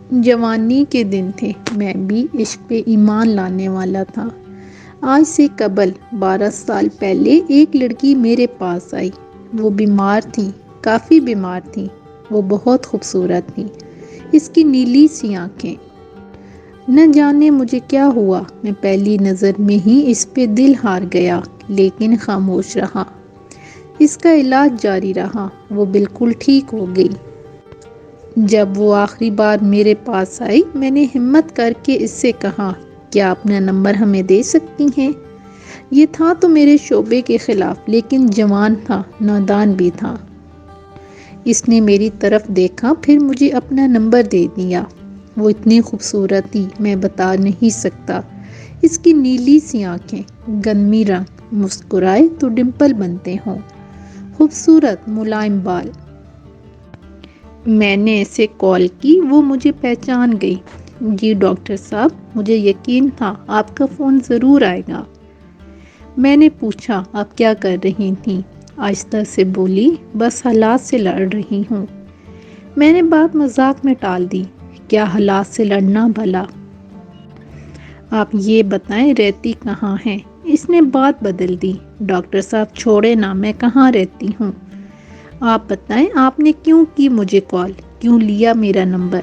جوانی کے دن تھے، میں بھی عشق پہ ایمان لانے والا تھا۔ آج سے قبل 12 سال پہلے ایک لڑکی میرے پاس آئی۔ وہ بیمار تھی، کافی بیمار تھی۔ وہ بہت خوبصورت تھی، اس کی نیلی سی آنکھیں۔ نہ جانے مجھے کیا ہوا، میں پہلی نظر میں ہی اس پہ دل ہار گیا، لیکن خاموش رہا۔ اس کا علاج جاری رہا، وہ بالکل ٹھیک ہو گئی۔ جب وہ آخری بار میرے پاس آئی، میں نے ہمت کر کے اس سے کہا، کیا اپنا نمبر ہمیں دے سکتی ہیں؟ یہ تھا تو میرے شعبے کے خلاف، لیکن جوان تھا، نادان بھی تھا۔ اس نے میری طرف دیکھا، پھر مجھے اپنا نمبر دے دیا۔ وہ اتنی خوبصورت تھی، میں بتا نہیں سکتا۔ اس کی نیلی سی آنکھیں، گندمی رنگ، مسکرائے تو ڈمپل بنتے ہوں، خوبصورت ملائم بال۔ میں نے اسے کال کی، وہ مجھے پہچان گئی۔ جی ڈاکٹر صاحب، مجھے یقین تھا آپ کا فون ضرور آئے گا۔ میں نے پوچھا، آپ کیا کر رہی تھیں؟ آہستہ سے بولی، بس حالات سے لڑ رہی ہوں۔ میں نے بات مذاق میں ٹال دی، کیا حالات سے لڑنا بھلا؟ آپ یہ بتائیں رہتی کہاں ہیں؟ اس نے بات بدل دی، ڈاکٹر صاحب چھوڑے نا، میں کہاں رہتی ہوں؟ آپ بتائیں آپ نے کیوں کی مجھے کال، کیوں لیا میرا نمبر؟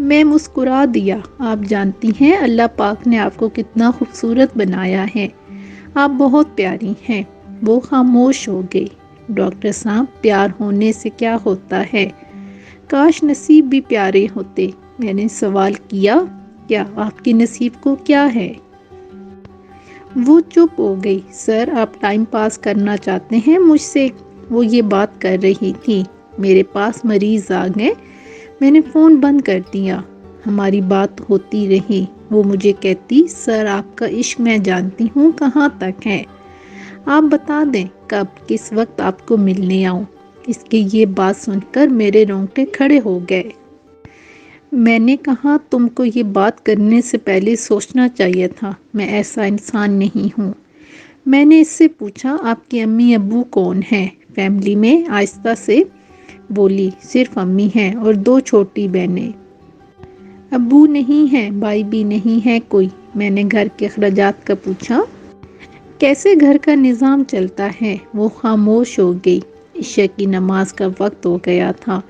میں مسکرا دیا، آپ جانتی ہیں اللہ پاک نے آپ کو کتنا خوبصورت بنایا ہے، آپ بہت پیاری ہیں۔ وہ خاموش ہو گئی۔ ڈاکٹر صاحب، پیار ہونے سے کیا ہوتا ہے؟ کاش نصیب بھی پیارے ہوتے۔ میں نے سوال کیا، کیا آپ کے نصیب کو کیا ہے؟ وہ چپ ہو گئی۔ سر، آپ ٹائم پاس کرنا چاہتے ہیں مجھ سے؟ وہ یہ بات کر رہی تھی، میرے پاس مریض آ گئے، میں نے فون بند کر دیا۔ ہماری بات ہوتی رہی۔ وہ مجھے کہتی، سر آپ کا عشق میں جانتی ہوں کہاں تک ہے، آپ بتا دیں کب کس وقت آپ کو ملنے آؤں۔ اس کی یہ بات سن کر میرے رونگٹے کھڑے ہو گئے۔ میں نے کہا، تم کو یہ بات کرنے سے پہلے سوچنا چاہیے تھا، میں ایسا انسان نہیں ہوں۔ میں نے اس سے پوچھا، آپ کے امی ابو کون ہیں فیملی میں؟ آہستہ سے بولی، صرف امی ہیں اور 2 چھوٹی بہنیں۔ ابو نہیں ہیں، بھائی بھی نہیں ہے کوئی؟ میں نے گھر کے اخراجات کا پوچھا، کیسے گھر کا نظام چلتا ہے؟ وہ خاموش ہو گئی۔ عشاء کی نماز کا وقت ہو گیا تھا،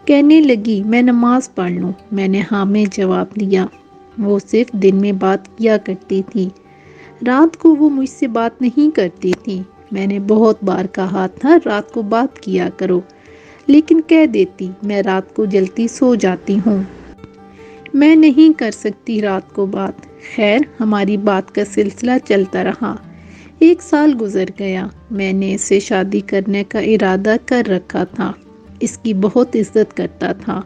کہنے لگی، میں نماز پڑھ لوں؟ میں نے ہاں میں جواب دیا۔ وہ صرف دن میں بات کیا کرتی تھی، رات کو وہ مجھ سے بات نہیں کرتی تھی۔ میں نے بہت بار کہا تھا رات کو بات کیا کرو، لیکن کہہ دیتی، میں رات کو جلدی سو جاتی ہوں، میں نہیں کر سکتی رات کو بات۔ خیر، ہماری بات کا سلسلہ چلتا رہا۔ 1 سال گزر گیا۔ میں نے اسے شادی کرنے کا ارادہ کر رکھا تھا، اس کی بہت عزت کرتا تھا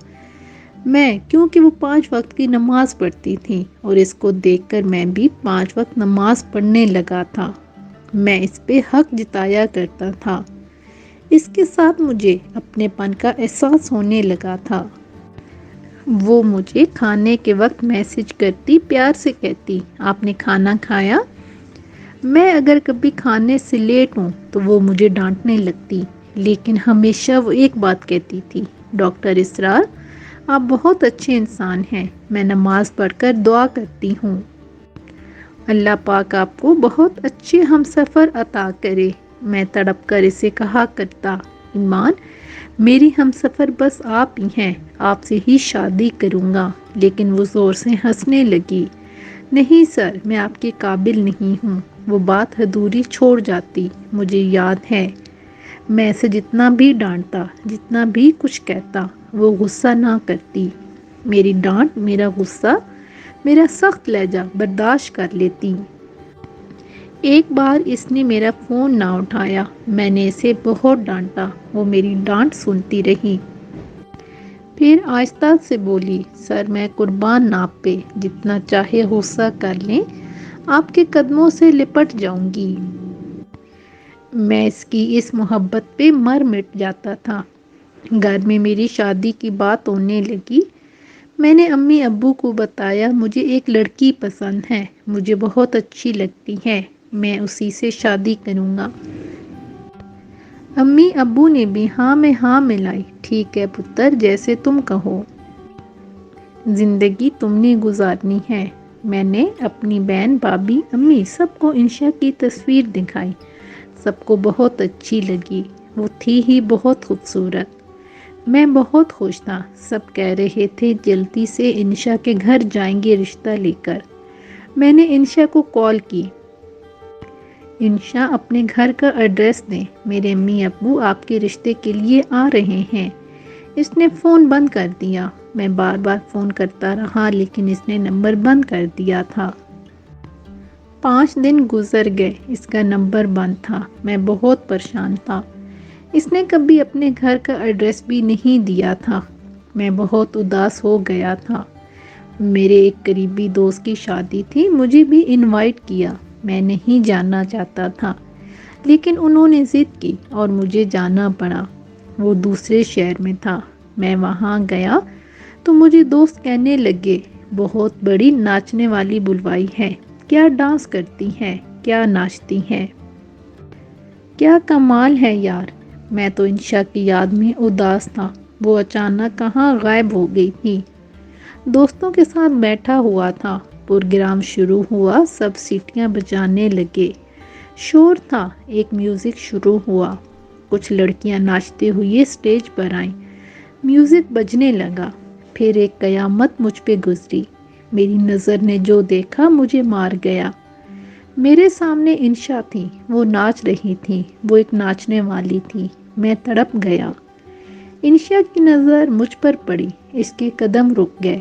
میں، کیونکہ وہ 5 وقت کی نماز پڑھتی تھی، اور اس کو دیکھ کر میں بھی 5 وقت نماز پڑھنے لگا تھا۔ میں اس پہ حق جتایا کرتا تھا۔ اس کے ساتھ مجھے اپنے پن کا احساس ہونے لگا تھا۔ وہ مجھے کھانے کے وقت میسج کرتی، پیار سے کہتی، آپ نے کھانا کھایا؟ میں اگر کبھی کھانے سے لیٹ ہوں تو وہ مجھے ڈانٹنے لگتی، لیکن ہمیشہ وہ ایک بات کہتی تھی، ڈاکٹر اسرار، آپ بہت اچھے انسان ہیں، میں نماز پڑھ کر دعا کرتی ہوں، اللہ پاک آپ کو بہت اچھے ہمسفر عطا کرے۔ میں تڑپ کر اسے کہا کرتا، ایمان، میری ہمسفر بس آپ ہی ہیں، آپ سے ہی شادی کروں گا۔ لیکن وہ زور سے ہنسنے لگی، نہیں سر، میں آپ کے قابل نہیں ہوں۔ وہ بات ادھوری چھوڑ جاتی۔ مجھے یاد ہے، میں اسے جتنا بھی ڈانٹتا، جتنا بھی کچھ کہتا، وہ غصہ نہ کرتی۔ میری ڈانٹ، میرا غصہ، میرا سخت لہجہ برداشت کر لیتی۔ ایک بار اس نے میرا فون نہ اٹھایا، میں نے اسے بہت ڈانٹا، وہ میری ڈانٹ سنتی رہی۔ پھر آہستہ سے بولی، سر میں قربان آپ پہ، جتنا چاہے غصہ کر لیں، آپ کے قدموں سے لپٹ جاؤں گی۔ میں اس کی اس محبت پہ مر مٹ جاتا تھا۔ گھر میں میری شادی کی بات ہونے لگی۔ میں نے امی ابو کو بتایا، مجھے ایک لڑکی پسند ہے، مجھے بہت اچھی لگتی ہے، میں اسی سے شادی کروں گا۔ امی ابو نے بھی ہاں میں ہاں ملائی، ٹھیک ہے پتر، جیسے تم کہو۔ زندگی تم نے گزارنی ہے۔ میں نے اپنی بہن، بھابھی، امی سب کو انشا کی تصویر دکھائی۔ سب کو بہت اچھی لگی، وہ تھی ہی بہت خوبصورت۔ میں بہت خوش تھا۔ سب کہہ رہے تھے جلدی سے انشا کے گھر جائیں گے رشتہ لے کر۔ میں نے انشا کو کال کی، انشا اپنے گھر کا ایڈریس دیں، میرے امی ابو آپ کے رشتے کے لیے آ رہے ہیں۔ اس نے فون بند کر دیا۔ میں بار بار فون کرتا رہا لیکن اس نے نمبر بند کر دیا تھا۔ 5 دن گزر گئے، اس کا نمبر بند تھا۔ میں بہت پریشان تھا۔ اس نے کبھی اپنے گھر کا ایڈریس بھی نہیں دیا تھا۔ میں بہت اداس ہو گیا تھا۔ میرے ایک قریبی دوست کی شادی تھی، مجھے بھی انوائٹ کیا۔ میں نہیں جانا چاہتا تھا لیکن انہوں نے ضد کی اور مجھے جانا پڑا۔ وہ دوسرے شہر میں تھا۔ میں وہاں گیا تو مجھے دوست کہنے لگے بہت بڑی ناچنے والی بلوائی ہے، کیا ڈانس کرتی ہے، کیا ناچتی ہے، کیا کمال ہے یار۔ میں تو انشا کی یاد میں اداس تھا۔ وہ اچانک کہاں غائب ہو گئی تھی۔ دوستوں کے ساتھ بیٹھا ہوا تھا۔ پروگرام شروع ہوا، سب سیٹیاں بجانے لگے۔ شور تھا، ایک میوزک شروع ہوا۔ کچھ لڑکیاں ناچتے ہوئے اسٹیج پر آئیں۔ میوزک بجنے لگا، پھر ایک قیامت مجھ پہ گزری۔ میری نظر نے جو دیکھا مجھے مار گیا۔ میرے سامنے انشا تھی، وہ ناچ رہی تھی، وہ ایک ناچنے والی تھی۔ میں تڑپ گیا۔ انشا کی نظر مجھ پر پڑی، اس کے قدم رک گئے۔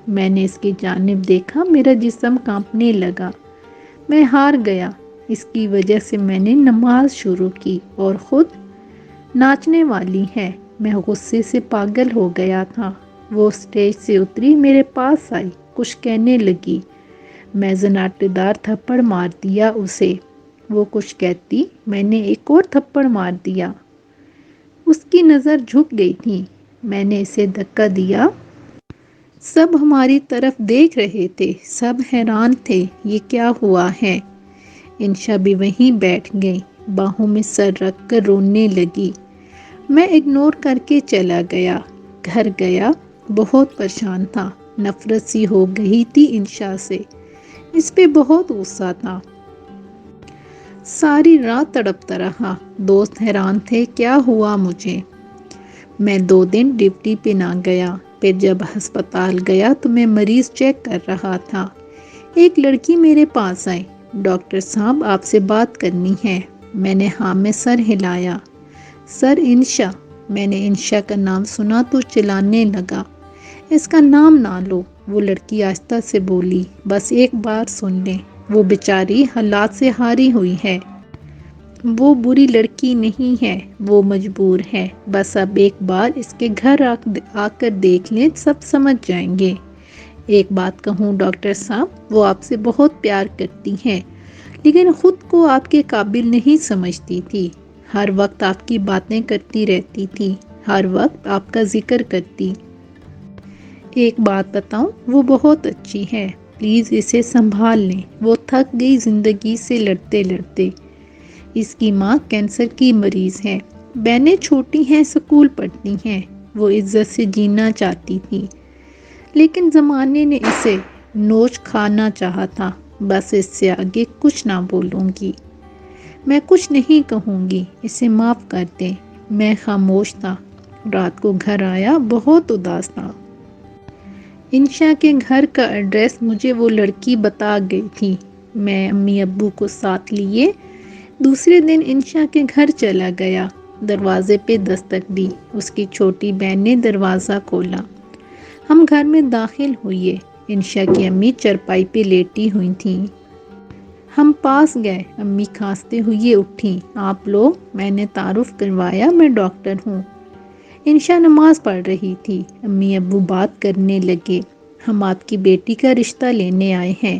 میں نے اس کی جانب دیکھا، میرا جسم کانپنے لگا۔ میں ہار گیا۔ اس کی وجہ سے میں نے نماز شروع کی اور خود ناچنے والی ہے۔ میں غصے سے پاگل ہو گیا تھا۔ وہ اسٹیج سے اتری، میرے پاس آئی، کچھ کہنے لگی۔ میں زناٹے دار تھپڑ مار دیا اسے۔ وہ کچھ کہتی، میں نے ایک اور تھپڑ مار دیا۔ اس کی نظر جھک گئی تھی۔ میں نے اسے دھکا دیا۔ سب ہماری طرف دیکھ رہے تھے، سب حیران تھے، یہ کیا ہوا ہے۔ انشا بھی وہیں بیٹھ گئی، باہوں میں سر رکھ کر رونے لگی۔ میں اگنور کر کے چلا گیا۔ گھر گیا، بہت پریشان تھا۔ نفرت سی ہو گئی تھی انشا سے۔ اس پہ بہت غصہ تھا۔ ساری رات تڑپتا رہا۔ دوست حیران تھے کیا ہوا مجھے۔ میں 2 دن ڈیوٹی پہ نہ گیا۔ پھر جب ہسپتال گیا تو میں مریض چیک کر رہا تھا۔ ایک لڑکی میرے پاس آئی، ڈاکٹر صاحب آپ سے بات کرنی ہے۔ میں نے ہاں میں سر ہلایا۔ سر انشا۔ میں نے انشا کا نام سنا تو چلانے لگا، اس کا نام نہ لو۔ وہ لڑکی آہستہ سے بولی، بس ایک بار سن لیں، وہ بیچاری حالات سے ہاری ہوئی ہے۔ وہ بری لڑکی نہیں ہے، وہ مجبور ہے۔ بس اب ایک بار اس کے گھر آ کر دیکھ لیں، سب سمجھ جائیں گے۔ ایک بات کہوں ڈاکٹر صاحب، وہ آپ سے بہت پیار کرتی ہیں لیکن خود کو آپ کے قابل نہیں سمجھتی تھی۔ ہر وقت آپ کی باتیں کرتی رہتی تھی، ہر وقت آپ کا ذکر کرتی۔ ایک بات بتاؤں، وہ بہت اچھی ہے، پلیز اسے سنبھال لیں۔ وہ تھک گئی زندگی سے لڑتے لڑتے۔ اس کی ماں کینسر کی مریض ہے، بہنیں چھوٹی ہیں، سکول پڑھتی ہیں۔ وہ عزت سے جینا چاہتی تھی لیکن زمانے نے اسے نوچ کھانا چاہا تھا۔ بس اس سے آگے کچھ نہ بولوں گی، میں کچھ نہیں کہوں گی، اسے معاف کر دیں۔ میں خاموش تھا۔ رات کو گھر آیا، بہت اداس تھا۔ انشا کے گھر کا ایڈریس مجھے وہ لڑکی بتا گئی تھی۔ میں امی ابو کو ساتھ لیے دوسرے دن انشا کے گھر چلا گیا۔ دروازے پہ دستک دی، اس کی چھوٹی بہن نے دروازہ کھولا۔ ہم گھر میں داخل ہوئے۔ انشا کی امی چرپائی پہ لیٹی ہوئی تھیں۔ ہم پاس گئے، امی کھانستے ہوئے اٹھیں۔ آپ لوگ؟ میں نے تعارف کروایا، میں ڈاکٹر ہوں۔ انشا نماز پڑھ رہی تھی۔ امی ابو بات کرنے لگے، ہم آپ کی بیٹی کا رشتہ لینے آئے ہیں۔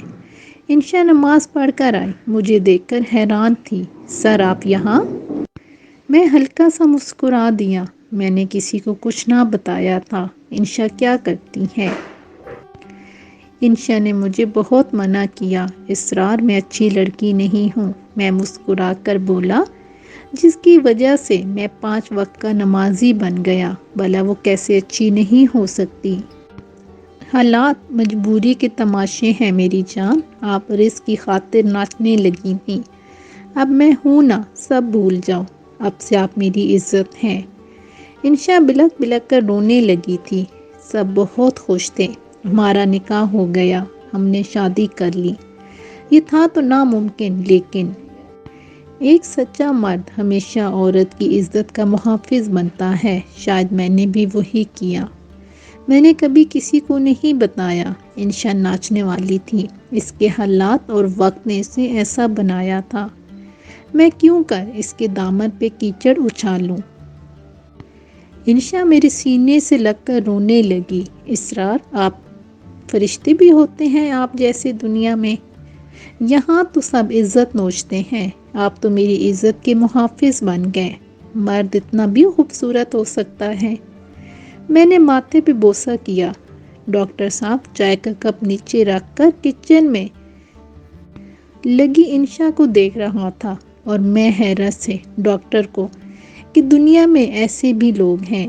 انشا نماز پڑھ کر آئی، مجھے دیکھ کر حیران تھی۔ سر آپ یہاں؟ میں ہلکا سا مسکرا دیا۔ میں نے کسی کو کچھ نہ بتایا تھا۔ انشا کیا کرتی ہے؟ انشا نے مجھے بہت منع کیا، اسرار میں اچھی لڑکی نہیں ہوں۔ میں مسکرا کر بولا، جس کی وجہ سے میں 5 وقت کا نمازی بن گیا، بھلا وہ کیسے اچھی نہیں ہو سکتی؟ حالات مجبوری کے تماشے ہیں میری جان، آپ رزق کی خاطر ناچنے لگی تھیں، اب میں ہوں نا، سب بھول جاؤ، اب سے آپ میری عزت ہیں۔ انشا بلک بلک کر رونے لگی تھی۔ سب بہت خوش تھے، ہمارا نکاح ہو گیا، ہم نے شادی کر لی۔ یہ تھا تو ناممکن، لیکن ایک سچا مرد ہمیشہ عورت کی عزت کا محافظ بنتا ہے، شاید میں نے بھی وہی کیا۔ میں نے کبھی کسی کو نہیں بتایا۔ انشا ناچنے والی تھی، اس کے حالات اور وقت نے اسے ایسا بنایا تھا، میں کیوں کر اس کے دامن پہ کیچڑ اچھالوں۔ انشا میرے سینے سے لگ کر رونے لگی۔ اسرار، آپ فرشتے بھی ہوتے ہیں آپ جیسے دنیا میں؟ یہاں تو سب عزت نوچتے ہیں، آپ تو میری عزت کے محافظ بن گئے۔ مرد اتنا بھی خوبصورت ہو سکتا ہے؟ میں نے ماتھے پہ بوسہ کیا۔ ڈاکٹر صاحب چائے کا کپ نیچے رکھ کر کچن میں لگی انشا کو دیکھ رہا تھا، اور میں حیرت سے ڈاکٹر کو کہ دنیا میں ایسے بھی لوگ ہیں